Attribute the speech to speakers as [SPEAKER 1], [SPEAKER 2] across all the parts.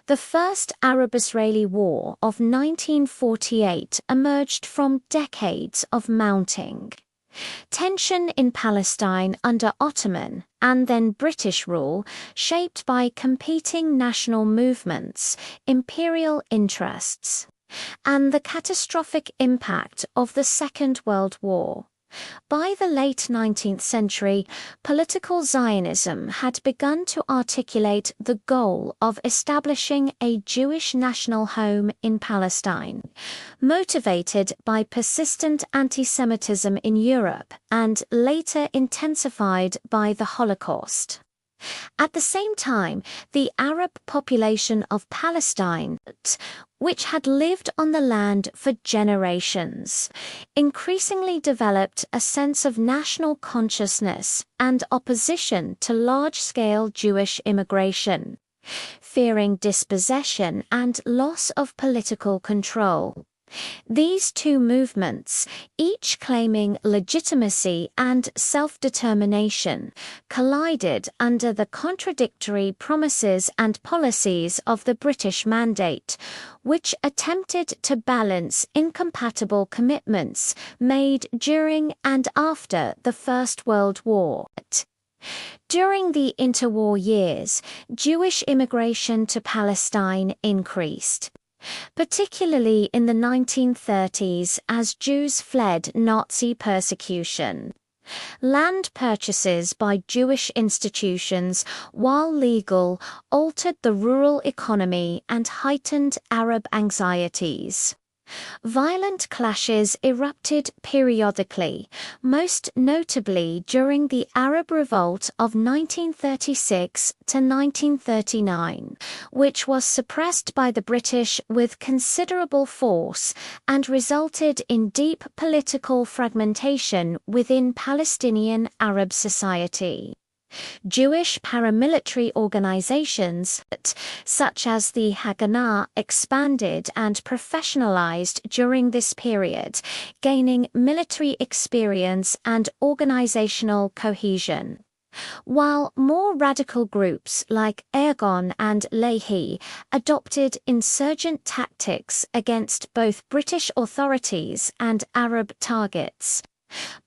[SPEAKER 1] The First Arab-Israeli War of 1948 emerged from decades of mounting tension in Palestine under Ottoman and then British rule, shaped by competing national movements, imperial interests, and the catastrophic impact of the Second World War. By the late 19th century, political Zionism had begun to articulate the goal of establishing a Jewish national home in Palestine, motivated by persistent anti-Semitism in Europe and later intensified by the Holocaust. At the same time, the Arab population of Palestine, which had lived on the land for generations, increasingly developed a sense of national consciousness and opposition to large-scale Jewish immigration, fearing dispossession and loss of political control. These two movements, each claiming legitimacy and self-determination, collided under the contradictory promises and policies of the British Mandate, which attempted to balance incompatible commitments made during and after the First World War. During the interwar years, Jewish immigration to Palestine increased, particularly in the 1930s as Jews fled Nazi persecution. Land purchases by Jewish institutions, while legal, altered the rural economy and heightened Arab anxieties. Violent clashes erupted periodically, most notably during the Arab Revolt of 1936 to 1939, which was suppressed by the British with considerable force and resulted in deep political fragmentation within Palestinian Arab society. Jewish paramilitary organizations, such as the Haganah, expanded and professionalized during this period, gaining military experience and organizational cohesion. While more radical groups like Irgun and Lehi adopted insurgent tactics against both British authorities and Arab targets.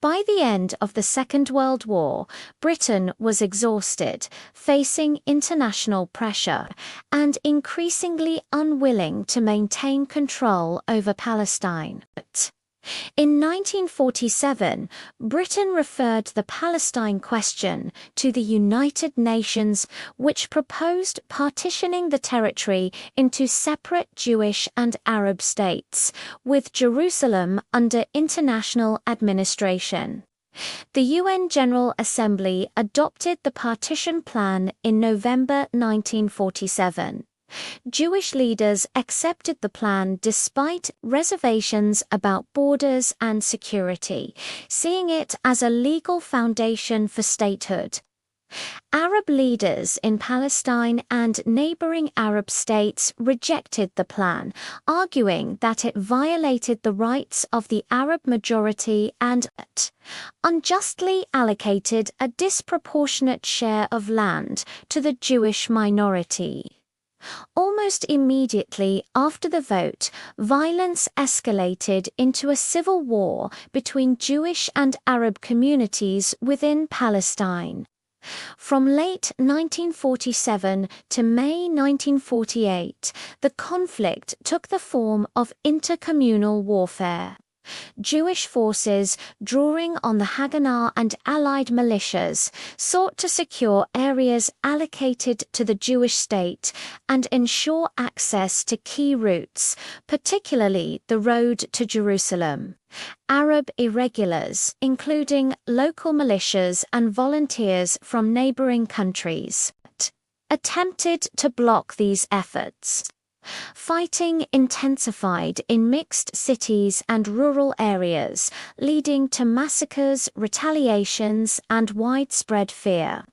[SPEAKER 1] By the end of the Second World War, Britain was exhausted, facing international pressure, and increasingly unwilling to maintain control over Palestine. In 1947, Britain referred the Palestine question to the United Nations, which proposed partitioning the territory into separate Jewish and Arab states, with Jerusalem under international administration. The UN General Assembly adopted the partition plan in November 1947. Jewish leaders accepted the plan despite reservations about borders and security, seeing it as a legal foundation for statehood. Arab leaders in Palestine and neighboring Arab states rejected the plan, arguing that it violated the rights of the Arab majority and unjustly allocated a disproportionate share of land to the Jewish minority. Almost immediately after the vote, violence escalated into a civil war between Jewish and Arab communities within Palestine. From late 1947 to May 1948, the conflict took the form of intercommunal warfare. Jewish forces, drawing on the Haganah and allied militias, sought to secure areas allocated to the Jewish state and ensure access to key routes, particularly the road to Jerusalem. Arab irregulars, including local militias and volunteers from neighboring countries, attempted to block these efforts. Fighting intensified in mixed cities and rural areas, leading to massacres, retaliations, and widespread fear.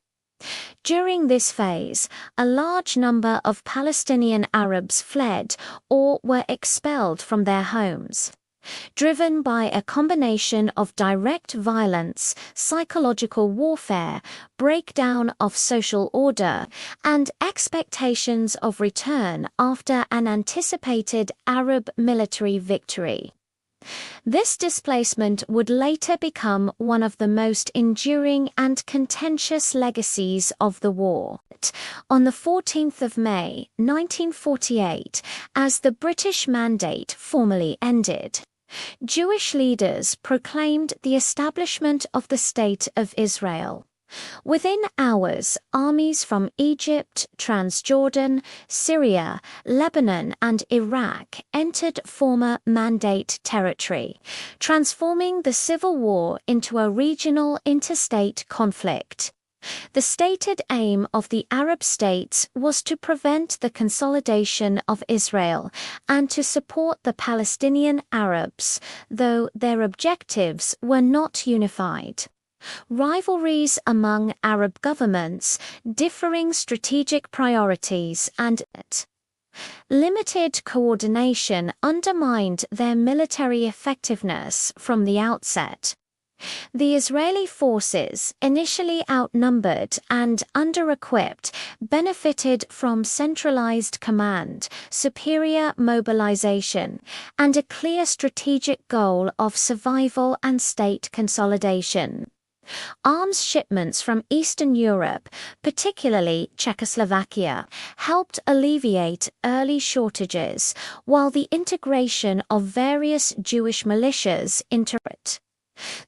[SPEAKER 1] During this phase, a large number of Palestinian Arabs fled or were expelled from their homes. driven by a combination of direct violence, psychological warfare, breakdown of social order, and expectations of return after an anticipated Arab military victory. This displacement would later become one of the most enduring and contentious legacies of the war. On the 14th of May, 1948, as the British Mandate formally ended, Jewish leaders proclaimed the establishment of the State of Israel. Within hours, armies from Egypt, Transjordan, Syria, Lebanon, and Iraq entered former Mandate territory, transforming the civil war into a regional interstate conflict. The stated aim of the Arab states was to prevent the consolidation of Israel and to support the Palestinian Arabs, though their objectives were not unified. Rivalries among Arab governments, differing strategic priorities, and limited coordination undermined their military effectiveness from the outset. The Israeli forces, initially outnumbered and under-equipped, benefited from centralized command, superior mobilization, and a clear strategic goal of survival and state consolidation. Arms shipments from Eastern Europe, particularly Czechoslovakia, helped alleviate early shortages, while the integration of various Jewish militias into it.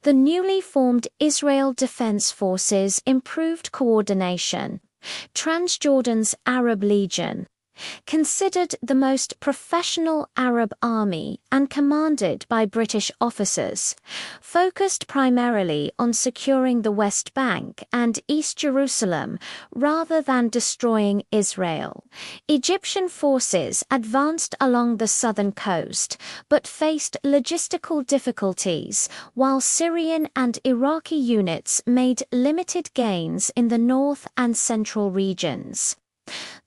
[SPEAKER 1] The newly formed Israel Defense Forces improved coordination. Transjordan's Arab Legion, considered the most professional Arab army and commanded by British officers, focused primarily on securing the West Bank and East Jerusalem rather than destroying Israel. Egyptian forces advanced along the southern coast, but faced logistical difficulties, while Syrian and Iraqi units made limited gains in the north and central regions.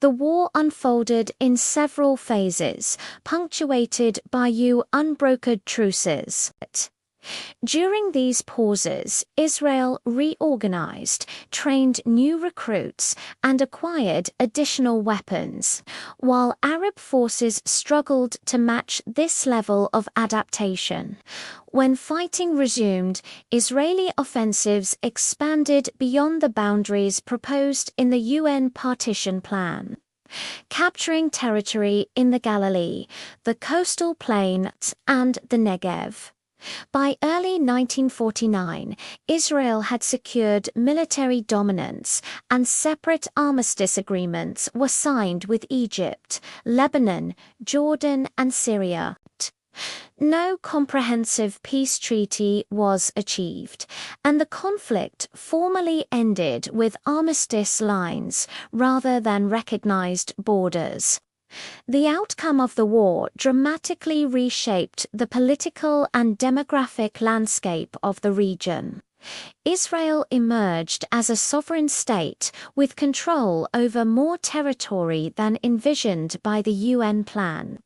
[SPEAKER 1] The war unfolded in several phases, punctuated by unbrokered truces. During these pauses, Israel reorganized, trained new recruits, and acquired additional weapons, while Arab forces struggled to match this level of adaptation. When fighting resumed, Israeli offensives expanded beyond the boundaries proposed in the UN partition plan, capturing territory in the Galilee, the coastal plain, and the Negev. By early 1949, Israel had secured military dominance, and separate armistice agreements were signed with Egypt, Lebanon, Jordan, and Syria. No comprehensive peace treaty was achieved, and the conflict formally ended with armistice lines rather than recognized borders. The outcome of the war dramatically reshaped the political and demographic landscape of the region. Israel emerged as a sovereign state with control over more territory than envisioned by the UN plan.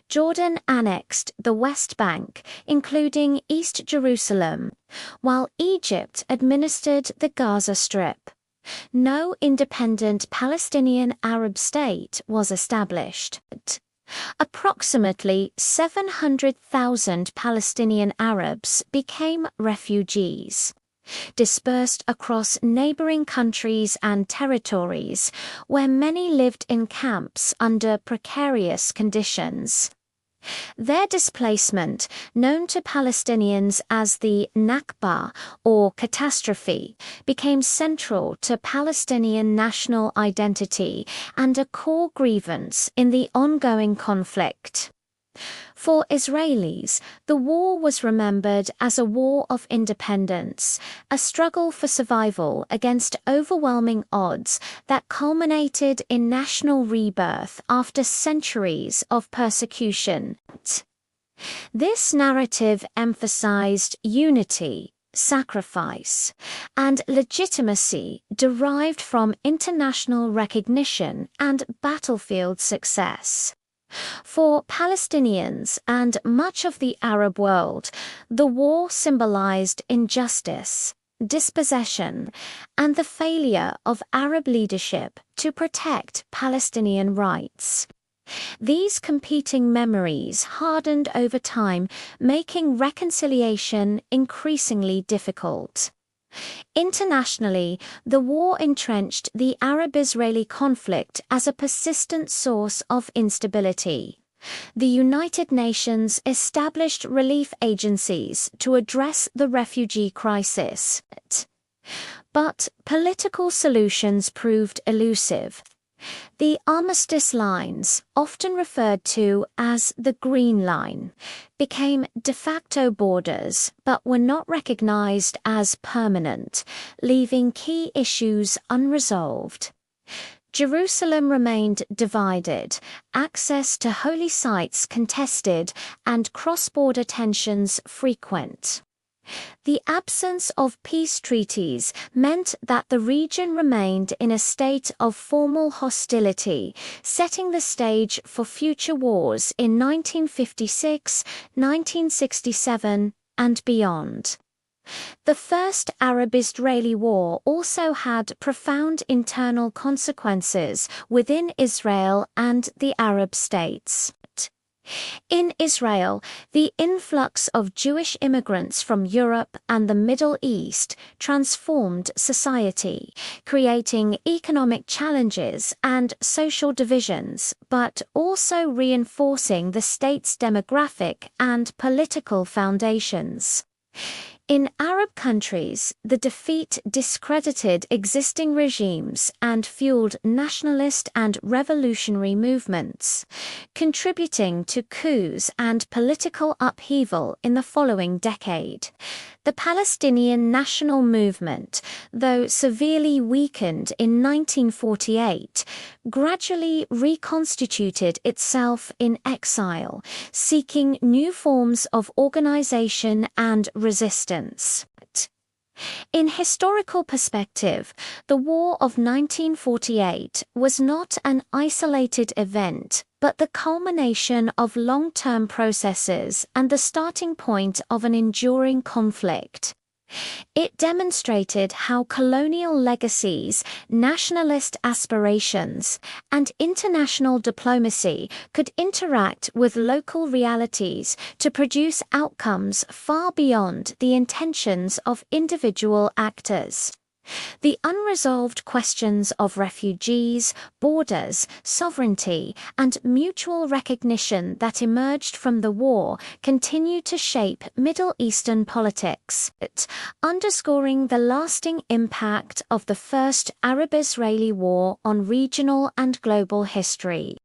[SPEAKER 1] Jordan annexed the West Bank, including East Jerusalem, while Egypt administered the Gaza Strip. No independent Palestinian Arab state was established. Approximately 700,000 Palestinian Arabs became refugees, dispersed across neighboring countries and territories, where many lived in camps under precarious conditions. Their displacement, known to Palestinians as the Nakba or catastrophe, became central to Palestinian national identity and a core grievance in the ongoing conflict. For Israelis, the war was remembered as a war of independence, a struggle for survival against overwhelming odds that culminated in national rebirth after centuries of persecution. This narrative emphasized unity, sacrifice, and legitimacy derived from international recognition and battlefield success. For Palestinians and much of the Arab world, the war symbolized injustice, dispossession, and the failure of Arab leadership to protect Palestinian rights. These competing memories hardened over time, making reconciliation increasingly difficult. Internationally, the war entrenched the Arab-Israeli conflict as a persistent source of instability. The United Nations established relief agencies to address the refugee crisis. But political solutions proved elusive. The armistice lines, often referred to as the Green Line, became de facto borders but were not recognized as permanent, leaving key issues unresolved. Jerusalem remained divided, access to holy sites contested, and cross-border tensions frequent. The absence of peace treaties meant that the region remained in a state of formal hostility, setting the stage for future wars in 1956, 1967, and beyond. The First Arab-Israeli War also had profound internal consequences within Israel and the Arab states. In Israel, the influx of Jewish immigrants from Europe and the Middle East transformed society, creating economic challenges and social divisions, but also reinforcing the state's demographic and political foundations. In Arab countries, the defeat discredited existing regimes and fueled nationalist and revolutionary movements, contributing to coups and political upheaval in the following decade. The Palestinian National Movement, though severely weakened in 1948, gradually reconstituted itself in exile, seeking new forms of organization and resistance. In historical perspective, the War of 1948 was not an isolated event, but the culmination of long-term processes and the starting point of an enduring conflict. It demonstrated how colonial legacies, nationalist aspirations, and international diplomacy could interact with local realities to produce outcomes far beyond the intentions of individual actors. The unresolved questions of refugees, borders, sovereignty, and mutual recognition that emerged from the war continue to shape Middle Eastern politics, underscoring the lasting impact of the First Arab-Israeli War on regional and global history.